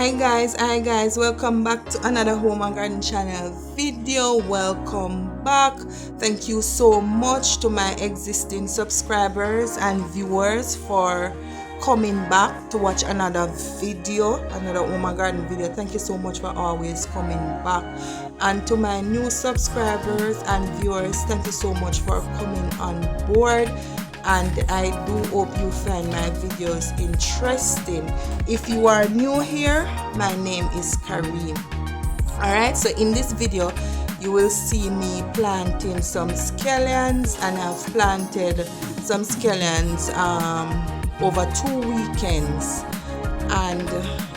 Hi guys, welcome back to another home and garden channel video. Welcome back. Thank you so much to my existing subscribers and viewers for coming back to watch another video, another home and garden video. Thank you so much for always coming back. And to my new subscribers and viewers, thank you so much for coming on board. And I do hope you find my videos interesting. If you are new here, my name is Kareem. Alright, so in this video you will see me planting some scallions, and I've planted some scallions over 2 weekends. And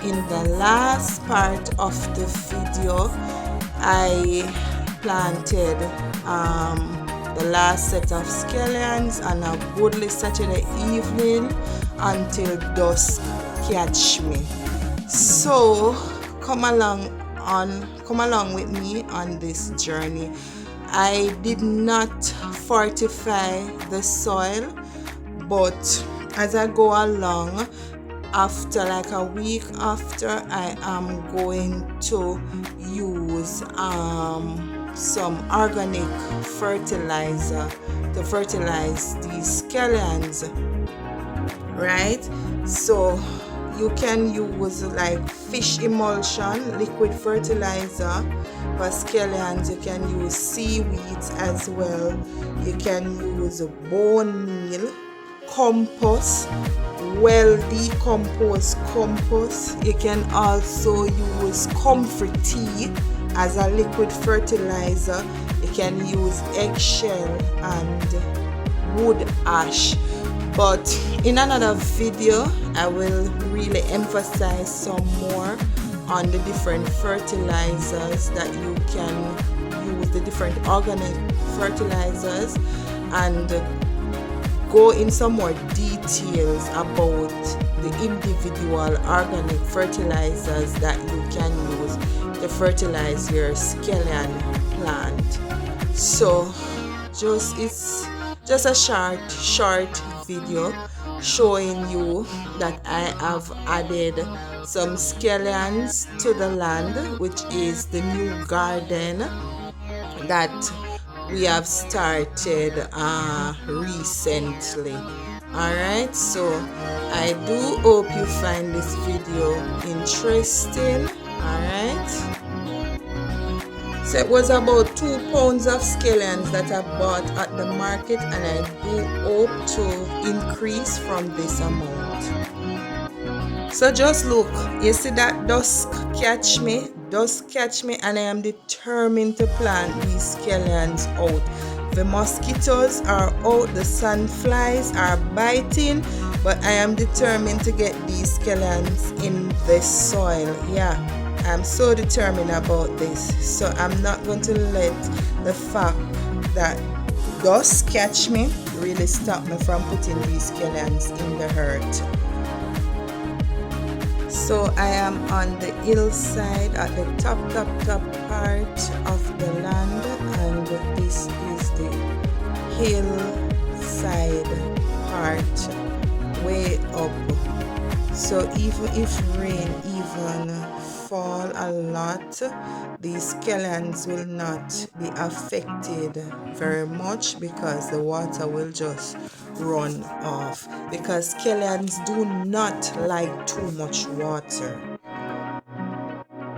in the last part of the video I planted the last set of scallions on a goodly Saturday evening until dusk catch me. So come along with me on this journey. I did not fortify the soil, but as I go along, after like a week after, I am going to use some organic fertilizer to fertilize these scallions, right? So you can use like fish emulsion, liquid fertilizer for scallions. You can use seaweeds as well. You can use bone meal, compost, well decomposed compost. You can also use comfrey tea as a liquid fertilizer. You can use eggshell and wood ash. But in another video I will really emphasize some more on the different fertilizers that you can use, the different organic fertilizers, and go in some more details about the individual organic fertilizers that you can use to fertilize your scallion plant. So it's just a short video showing you that I have added some scallions to the land, which is the new garden that we have started recently. Alright, so I do hope you find this video interesting. Alright, so it was about 2 pounds of scallions that I bought at the market, and I do hope to increase from this amount. So just look, you see that dusk catch me, and I am determined to plant these scallions out. The mosquitoes are out, the sandflies are biting, but I am determined to get these scallions in the soil. Yeah, I'm so determined about this. So I'm not going to let the fact that dusk catch me really stop me from putting these scallions in the earth. So I am on the hillside at the top part of the land, and this is the hillside part way up. So even if rain even fall a lot, these scallions will not be affected very much because the water will just run off, because scallions do not like too much water.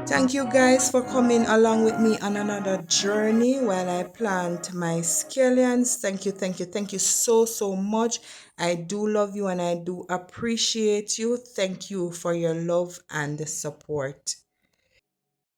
Thank you guys for coming along with me on another journey while I plant my scallions. Thank you so much. I do love you and I do appreciate you. Thank you for your love and support.